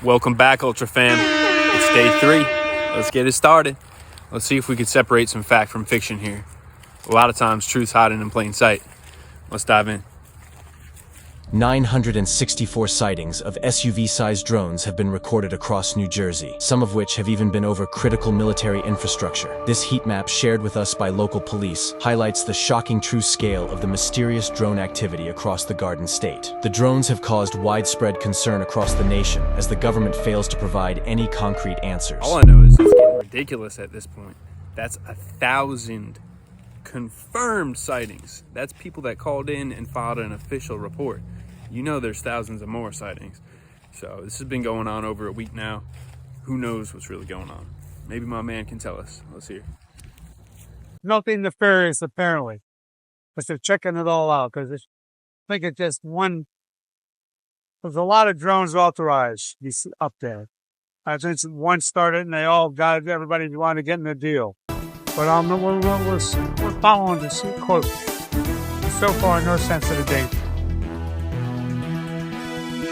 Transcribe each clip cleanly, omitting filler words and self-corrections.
Welcome back, Ultra Fam. It's day 3. Let's get it started. Let's see if we could separate some fact from fiction here. A lot of times, truth's hiding in plain sight. Let's dive in. 964 sightings of SUV-sized drones have been recorded across New Jersey, some of which have even been over critical military infrastructure. This heat map shared with us by local police highlights the shocking true scale of the mysterious drone activity across the Garden State. The drones have caused widespread concern across the nation as the government fails to provide any concrete answers. All I know is it's getting ridiculous at this point. That's 1,000 confirmed sightings. That's people that called in and filed an official report. You know there's thousands of more sightings. So this has been going on over a week now. Who knows what's really going on? Maybe my man can tell us. Let's hear. Nothing nefarious, apparently. But they're checking it all out because I think it's just one. There's a lot of drones authorized up there. I think one started and they all got everybody wanted to get in the deal. But we're following this quote. So far, no sense of the date.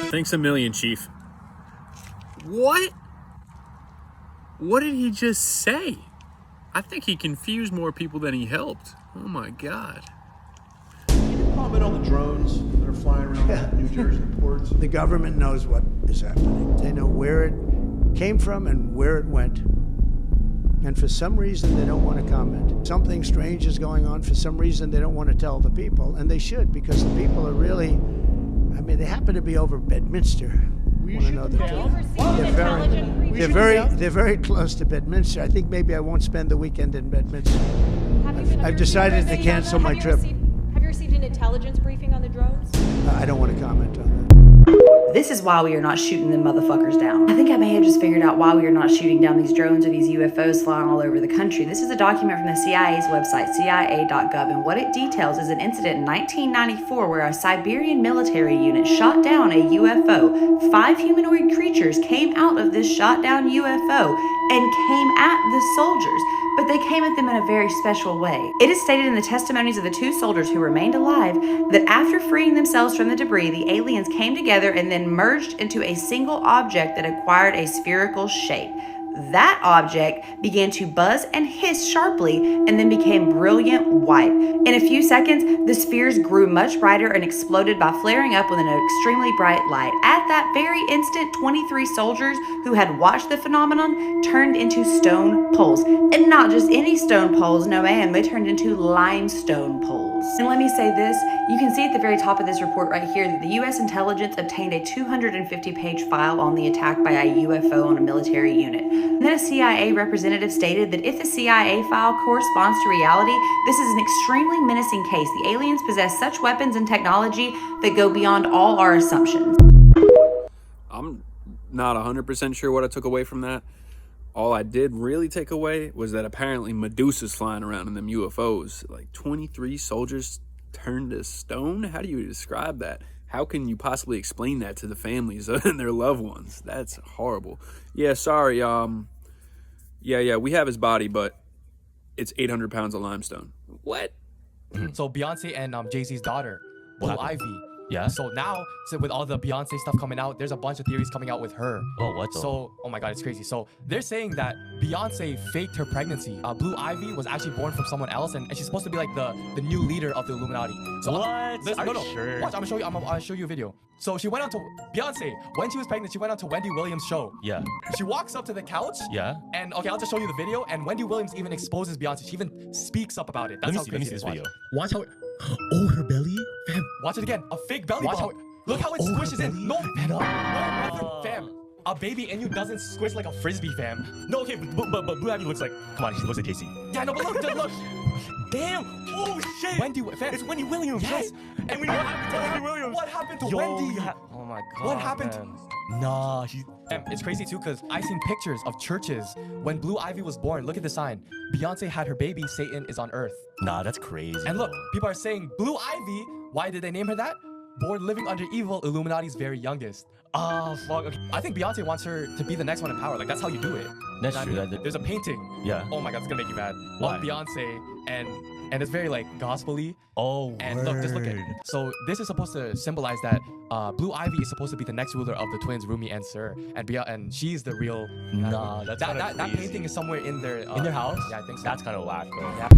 Thanks a million, Chief. What? What did he just say? I think he confused more people than he helped. Oh my God. Can you comment on the drones that are flying around New Jersey ports? The government knows what is happening. They know where it came from and where it went. And for some reason, they don't want to comment. Something strange is going on. For some reason, they don't want to tell the people. And they should, because the people are really, they happen to be over Bedminster. They're very close to Bedminster. I think maybe I won't spend the weekend in Bedminster. I've decided to cancel my trip. Have you received an intelligence briefing on the drones? I don't want to comment on that. This is why we are not shooting them motherfuckers down. I think I may have just figured out why we are not shooting down these drones or these UFOs flying all over the country. This is a document from the CIA's website, cia.gov, and what it details is an incident in 1994 where a Siberian military unit shot down a UFO. 5 humanoid creatures came out of this shot down UFO and came at the soldiers, but they came at them in a very special way. It is stated in the testimonies of the 2 soldiers who remained alive that after freeing themselves from the debris, the aliens came together and then merged into a single object that acquired a spherical shape. That object began to buzz and hiss sharply and then became brilliant white. In a few seconds, the spheres grew much brighter and exploded by flaring up with an extremely bright light. At that very instant, 23 soldiers who had watched the phenomenon turned into stone poles. And not just any stone poles, no ma'am, they turned into limestone poles. And let me say this, you can see at the very top of this report right here that the U.S. intelligence obtained a 250-page file on the attack by a UFO on a military unit. And then a CIA representative stated that if the CIA file corresponds to reality, this is an extremely menacing case. The aliens possess such weapons and technology that go beyond all our assumptions. I'm not 100% sure what I took away from that. All I did really take away was that apparently Medusa's flying around in them UFOs. Like 23 soldiers turned to stone? How do you describe that? How can you possibly explain that to the families and their loved ones? That's horrible. Yeah, sorry. Yeah, we have his body, but it's 800 pounds of limestone. What? So Beyonce and Jay-Z's daughter, Blue Ivy. Yeah. So now, with all the Beyonce stuff coming out, there's a bunch of theories coming out with her. Oh, what? So, oh my God, it's crazy. So they're saying that Beyonce faked her pregnancy. Blue Ivy was actually born from someone else, and she's supposed to be like the new leader of the Illuminati. So what? Are you sure? Watch, I'll show you a video. So she went on to Beyonce when she was pregnant. She went on to Wendy Williams' show. Yeah. She walks up to the couch. Yeah. And okay, I'll just show you the video. And Wendy Williams even exposes Beyonce. She even speaks up about it. That's Let me see this video. Watch how. Oh, her belly? Fam. Watch it again. A fake belly bump. Look how it squishes in. No, fam. A baby in you doesn't squish like a frisbee, fam. No, okay, but Blue Ivy looks like. Come on, she looks like Casey. Yeah, no, but look. Damn. Oh shit. Wendy, fam. It's Wendy Williams. Yes. And we know what happened to Wendy Williams. What happened to Wendy? Oh my God. What happened? Nah, she's. It's crazy too, because I seen pictures of churches when Blue Ivy was born. Look at the sign. Beyonce had her baby. Satan is on earth. Nah, that's crazy. And look, people are saying Blue Ivy. Why did they name her that? Born living under evil, Illuminati's very youngest. Oh, fuck. Okay. I think Beyonce wants her to be the next one in power. Like, that's how you do it. That's true. There's a painting. Yeah. Oh my God, it's gonna make you mad. Why? Of Beyonce, and and it's very like gospel-y. Oh, And look, just look at it. So this is supposed to symbolize that Blue Ivy is supposed to be the next ruler of the twins, Rumi and Sir, and she's the real. Nah, that's that painting is somewhere in their house. Yeah, I think so. That's kind of whack, bro. Yeah.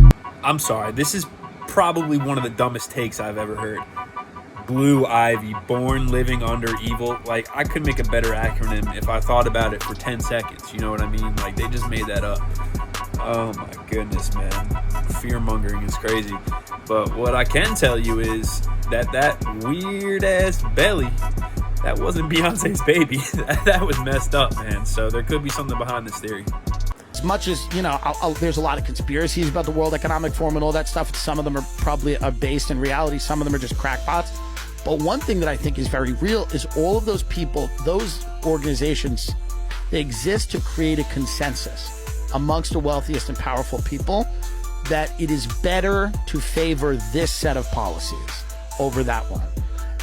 I'm sorry, this is probably one of the dumbest takes I've ever heard. Blue Ivy, born living under evil. Like, I could make a better acronym if I thought about it for 10 seconds. You know what I mean? Like, they just made that up. Oh my goodness, man. Fear-mongering is crazy. But what I can tell you is that weird-ass belly, that wasn't Beyonce's baby. That was messed up, man. So there could be something behind this theory. As much as, you know, there's a lot of conspiracies about the World Economic Forum and all that stuff. Some of them are probably based in reality. Some of them are just crackpots. But one thing that I think is very real is all of those people, those organizations, they exist to create a consensus amongst the wealthiest and powerful people that it is better to favor this set of policies over that one.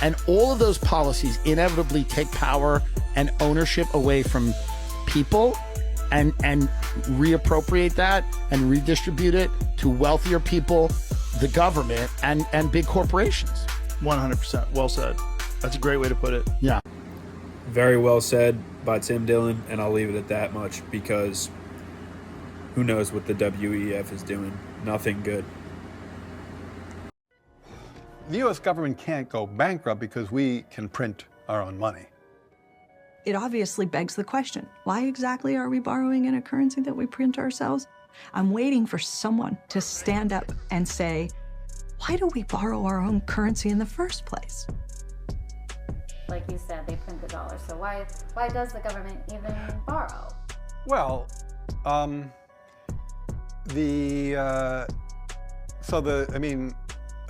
And all of those policies inevitably take power and ownership away from people and reappropriate that and redistribute it to wealthier people, the government, and big corporations. 100%. Well said. That's a great way to put it. Yeah. Very well said by Tim Dillon, and I'll leave it at that much because who knows what the WEF is doing. Nothing good. The U.S. government can't go bankrupt because we can print our own money. It obviously begs the question, why exactly are we borrowing in a currency that we print ourselves? I'm waiting for someone to stand up and say, why do we borrow our own currency in the first place? Like you said, they print the dollar, so why does the government even borrow? Well,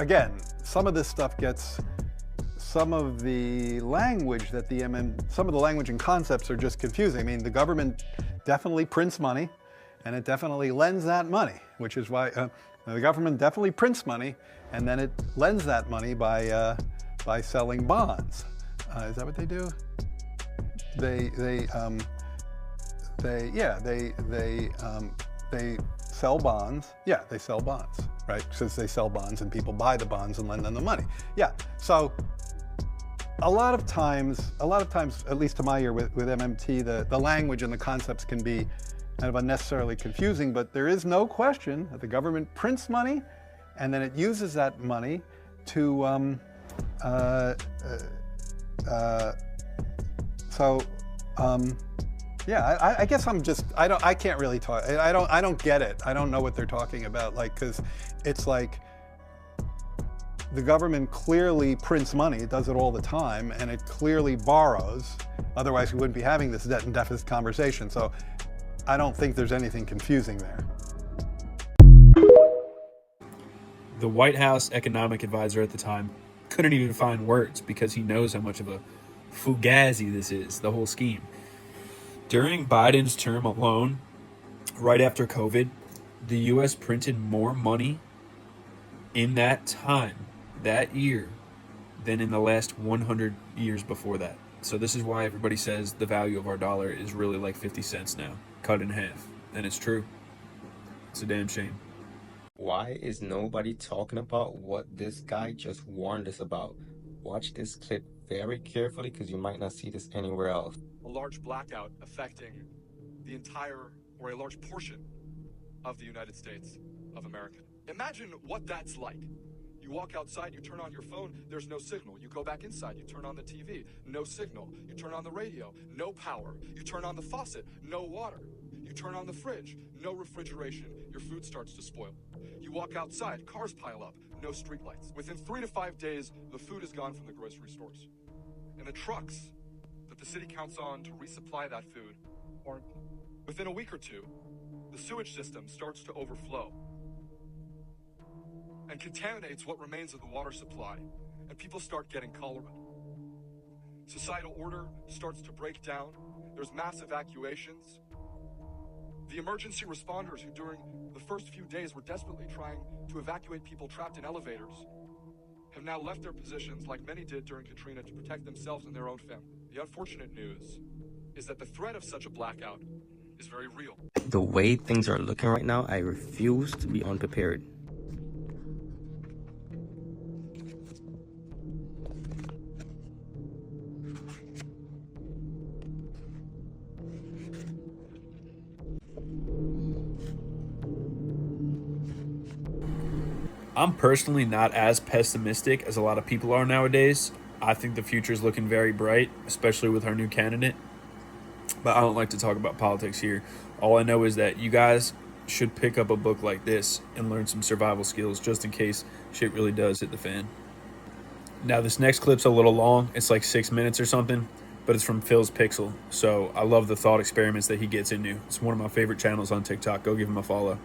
again, some of this stuff gets, some of the language and concepts are just confusing. I mean, the government definitely prints money, and it definitely lends that money, which is why the government definitely prints money, and then it lends that money by selling bonds. Is that what they do? They sell bonds. Yeah, they sell bonds, right? Since they sell bonds and people buy the bonds and lend them the money. Yeah, so a lot of times, at least to my ear with MMT, the language and the concepts can be kind of unnecessarily confusing, but there is no question that the government prints money and then it uses that money to, yeah, I guess I can't really talk. I don't get it. I don't know what they're talking about. Like, cause it's like the government clearly prints money. It does it all the time, and it clearly borrows. Otherwise, we wouldn't be having this debt and deficit conversation. So I don't think there's anything confusing there. The White House economic advisor at the time couldn't even find words because he knows how much of a fugazi this is, the whole scheme. During Biden's term alone, right after COVID, the U.S. printed more money in that time, that year, than in the last 100 years before that. So this is why everybody says the value of our dollar is really like 50 cents now, cut in half. And it's true. It's a damn shame. Why is nobody talking about what this guy just warned us about? Watch this clip very carefully because you might not see this anywhere else. A large blackout affecting the entire or a large portion of the United States of America. Imagine what that's like. You walk outside, you turn on your phone, there's no signal. You go back inside, you turn on the TV, no signal. You turn on the radio, no power. You turn on the faucet, no water. You turn on the fridge, no refrigeration. Your food starts to spoil. You walk outside, cars pile up, no streetlights. Within 3 to 5 days, the food is gone from the grocery stores. And the trucks that the city counts on to resupply that food aren't. Within a week or two, the sewage system starts to overflow and contaminates what remains of the water supply, and people start getting cholera. Societal order starts to break down. There's mass evacuations. The emergency responders who during the first few days were desperately trying to evacuate people trapped in elevators have now left their positions like many did during Katrina to protect themselves and their own family. The unfortunate news is that the threat of such a blackout is very real. The way things are looking right now, I refuse to be unprepared. I'm personally not as pessimistic as a lot of people are nowadays. I think the future is looking very bright, especially with our new candidate. But I don't like to talk about politics here. All I know is that you guys should pick up a book like this and learn some survival skills just in case shit really does hit the fan. Now, this next clip's a little long. It's like 6 minutes or something, but it's from Phil's Pixel. So I love the thought experiments that he gets into. It's one of my favorite channels on TikTok. Go give him a follow.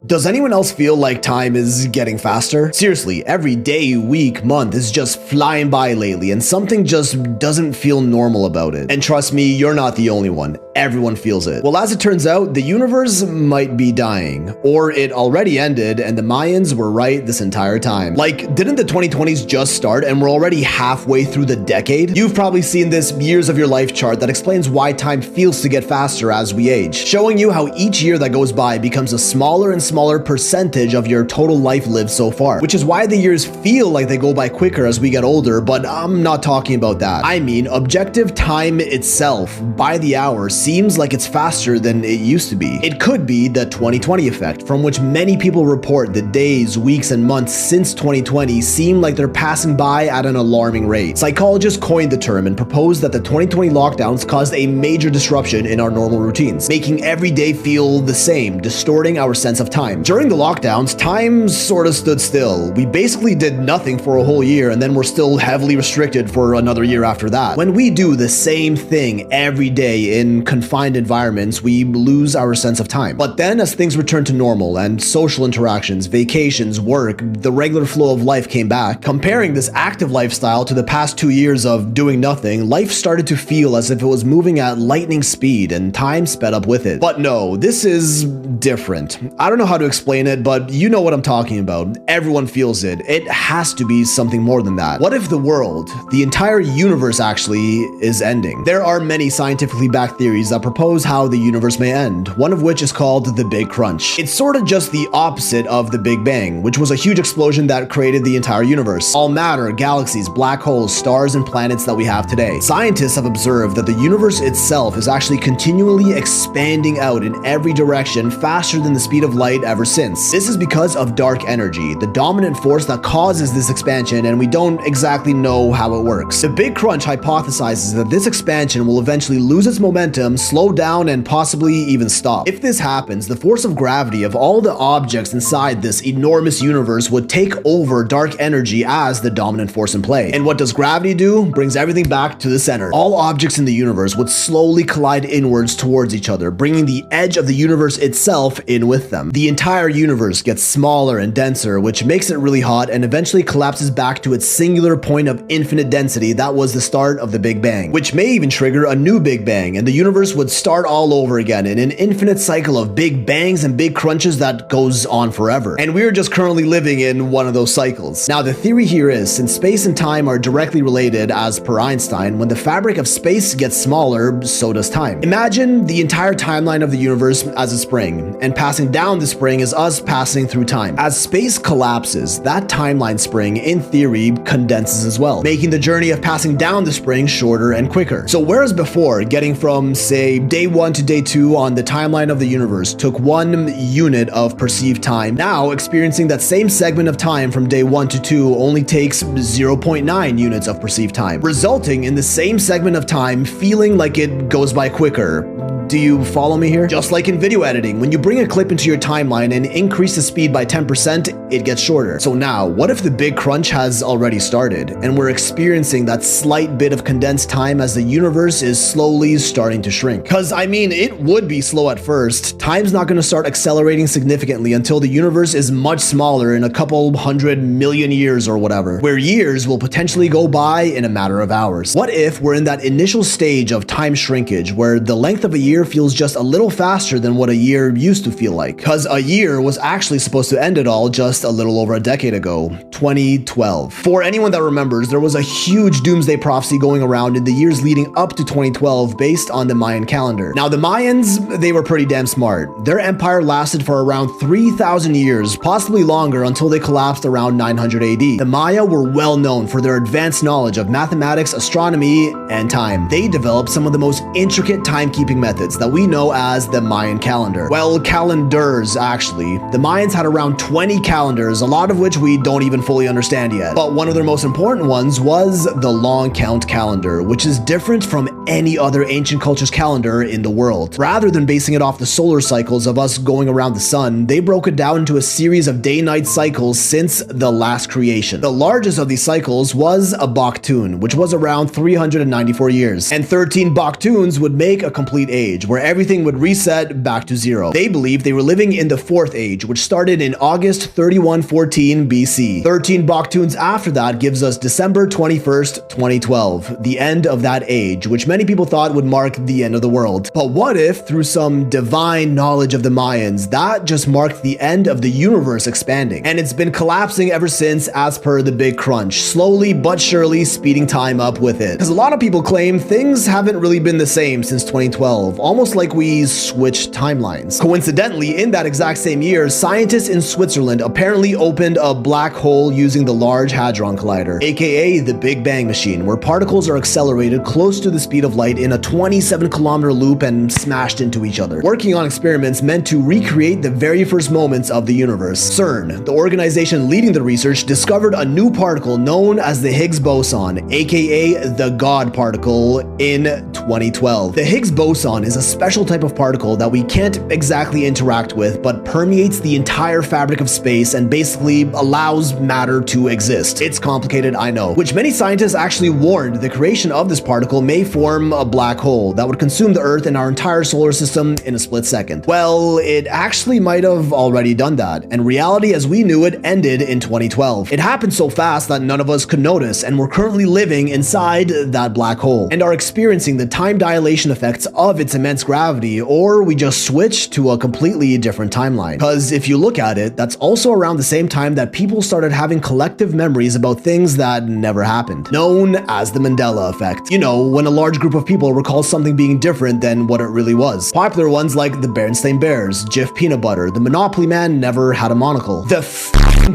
Does anyone else feel like time is getting faster? Seriously, every day, week, month is just flying by lately, and something just doesn't feel normal about it. And trust me, you're not the only one. Everyone feels it. Well, as it turns out, the universe might be dying, or it already ended and the Mayans were right this entire time. Like, didn't the 2020s just start and we're already halfway through the decade? You've probably seen this years of your life chart that explains why time feels to get faster as we age, showing you how each year that goes by becomes a smaller and smaller percentage of your total life lived so far, which is why the years feel like they go by quicker as we get older, but I'm not talking about that. I mean, objective time itself, by the hour, seems like it's faster than it used to be. It could be the 2020 effect, from which many people report that days, weeks, and months since 2020 seem like they're passing by at an alarming rate. Psychologists coined the term and proposed that the 2020 lockdowns caused a major disruption in our normal routines, making every day feel the same, distorting our sense of time. During the lockdowns, time sort of stood still. We basically did nothing for a whole year, and then we're still heavily restricted for another year after that. When we do the same thing every day in confined environments, we lose our sense of time. But then as things returned to normal and social interactions, vacations, work, the regular flow of life came back, comparing this active lifestyle to the past 2 years of doing nothing, life started to feel as if it was moving at lightning speed and time sped up with it. But no, this is different. I don't know how to explain it, but you know what I'm talking about. Everyone feels it. It has to be something more than that. What if the world, the entire universe actually, is ending? There are many scientifically backed theories that propose how the universe may end, one of which is called the Big Crunch. It's sort of just the opposite of the Big Bang, which was a huge explosion that created the entire universe. All matter, galaxies, black holes, stars, and planets that we have today. Scientists have observed that the universe itself is actually continually expanding out in every direction faster than the speed of light ever since. This is because of dark energy, the dominant force that causes this expansion, and we don't exactly know how it works. The Big Crunch hypothesizes that this expansion will eventually lose its momentum, slow down, and possibly even stop. If this happens, the force of gravity of all the objects inside this enormous universe would take over dark energy as the dominant force in play. And what does gravity do? Brings everything back to the center. All objects in the universe would slowly collide inwards towards each other, bringing the edge of the universe itself in with them. The entire universe gets smaller and denser, which makes it really hot and eventually collapses back to its singular point of infinite density that was the start of the Big Bang, which may even trigger a new Big Bang, and the universe would start all over again in an infinite cycle of big bangs and big crunches that goes on forever. And we're just currently living in one of those cycles. Now, the theory here is, since space and time are directly related, as per Einstein, when the fabric of space gets smaller, so does time. Imagine the entire timeline of the universe as a spring, and passing down the spring is us passing through time. As space collapses, that timeline spring, in theory, condenses as well, making the journey of passing down the spring shorter and quicker. So whereas before, getting from, say, day 1 to day 2 on the timeline of the universe took 1 unit of perceived time, now experiencing that same segment of time from day 1 to 2 only takes 0.9 units of perceived time, resulting in the same segment of time feeling like it goes by quicker. Do you follow me here? Just like in video editing, when you bring a clip into your timeline and increase the speed by 10%, it gets shorter. So now, what if the Big Crunch has already started, and we're experiencing that slight bit of condensed time as the universe is slowly starting to shrink? Because, I mean, it would be slow at first. Time's not going to start accelerating significantly until the universe is much smaller in a couple 100 million years or whatever, where years will potentially go by in a matter of hours. What if we're in that initial stage of time shrinkage, where the length of a year feels just a little faster than what a year used to feel like? Because a year was actually supposed to end it all just a little over a decade ago, 2012. For anyone that remembers, there was a huge doomsday prophecy going around in the years leading up to 2012 based on the Mayan calendar. Now, the Mayans, they were pretty damn smart. Their empire lasted for around 3,000 years, possibly longer, until they collapsed around 900 AD. The Maya were well known for their advanced knowledge of mathematics, astronomy, and time. They developed some of the most intricate timekeeping methods, methods that we know as the Mayan calendar. Well, calendars, actually. The Mayans had around 20 calendars, a lot of which we don't even fully understand yet. But one of their most important ones was the long count calendar, which is different from any other ancient culture's calendar in the world. Rather than basing it off the solar cycles of us going around the sun, they broke it down into a series of day-night cycles since the last creation. The largest of these cycles was a Baktun, which was around 394 years. And 13 Baktuns would make a complete age, where everything would reset back to zero. They believed they were living in the fourth age, which started in August 3114 BC. 13 Baktuns after that gives us December 21st, 2012, the end of that age, which many people thought would mark the end of the world. But what if, through some divine knowledge of the Mayans, that just marked the end of the universe expanding? And it's been collapsing ever since, as per the Big Crunch, slowly but surely speeding time up with it. Because a lot of people claim things haven't really been the same since 2012, almost like we switched timelines. Coincidentally, in that exact same year, scientists in Switzerland apparently opened a black hole using the Large Hadron Collider, aka the Big Bang machine, where particles are accelerated close to the speed of light in a 27-kilometer loop and smashed into each other, working on experiments meant to recreate the very first moments of the universe. CERN, the organization leading the research, discovered a new particle known as the Higgs boson, aka the God particle, in 2012. The Higgs boson is a special type of particle that we can't exactly interact with, but permeates the entire fabric of space and basically allows matter to exist. It's complicated, I know, which many scientists actually warned the creation of this particle may form a black hole that would consume the Earth and our entire solar system in a split second. Well, it actually might have already done that, and reality as we knew it ended in 2012. It happened so fast that none of us could notice, and we're currently living inside that black hole and are experiencing the time dilation effects of its immense gravity, or we just switched to a completely different timeline. Because if you look at it, that's also around the same time that people started having collective memories about things that never happened, known as the Mandela effect. You know, when a large group of people recall something being different than what it really was. Popular ones like the Berenstain Bears, Jif Peanut Butter, the Monopoly Man never had a monocle, the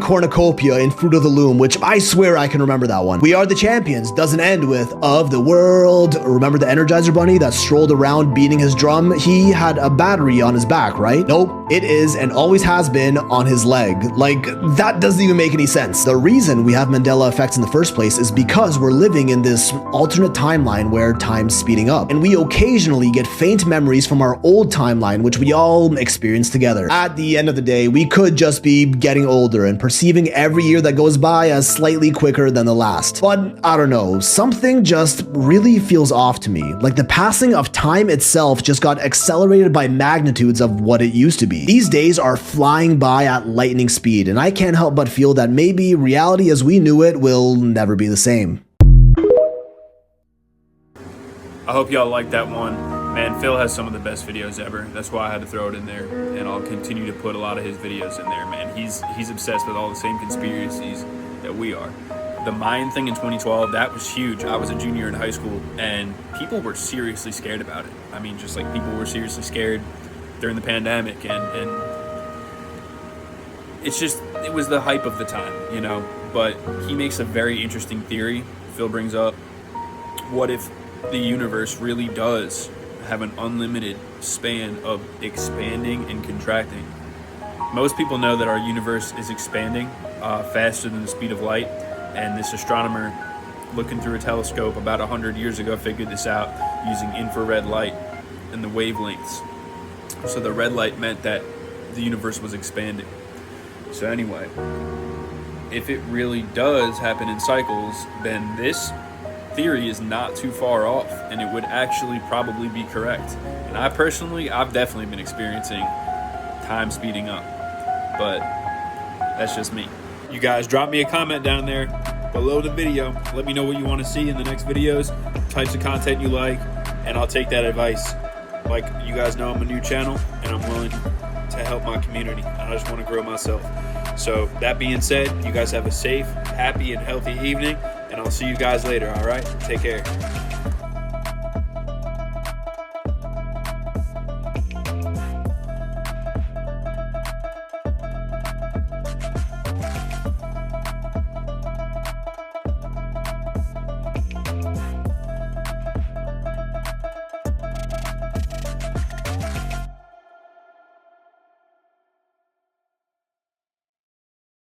cornucopia in Fruit of the Loom, which I swear I can remember that one. We Are the Champions doesn't end with of the world. Remember the Energizer Bunny that strolled around beating his drum? He had a battery on his back, right? Nope, it is and always has been on his leg. Like, that doesn't even make any sense. The reason we have Mandela effects in the first place is because we're living in this alternate timeline where time's speeding up, and we occasionally get faint memories from our old timeline, which we all experience together. At the end of the day, we could just be getting older and perceiving every year that goes by as slightly quicker than the last. But I don't know, something just really feels off to me. Like the passing of time itself just got accelerated by magnitudes of what it used to be. These days are flying by at lightning speed, and I can't help but feel that maybe reality as we knew it will never be the same. I hope y'all liked that one. Man, Phil has some of the best videos ever. That's why I had to throw it in there, and I'll continue to put a lot of his videos in there, man. He's obsessed with all the same conspiracies that we are. The Mayan thing in 2012, that was huge. I was a junior in high school, and people were seriously scared about it. I mean, just like people were seriously scared during the pandemic, and it's just, it was the hype of the time, you know? But he makes a very interesting theory. Phil brings up, what if the universe really does have an unlimited span of expanding and contracting? Most people know that our universe is expanding faster than the speed of light, and this astronomer looking through a telescope about 100 years ago figured this out using infrared light and the wavelengths. So the red light meant that the universe was expanding. So anyway, if it really does happen in cycles, then this theory is not too far off, and it would actually probably be correct. And I've definitely been experiencing time speeding up, but that's just me. You guys drop me a comment down there below the video. Let me know what you want to see in the next videos, types of content you like, and I'll take that advice. Like you guys know, I'm a new channel, and I'm willing to help my community. I just want to grow myself. So that being said, you guys have a safe, happy, and healthy evening, and I'll see you guys later, all right? Take care.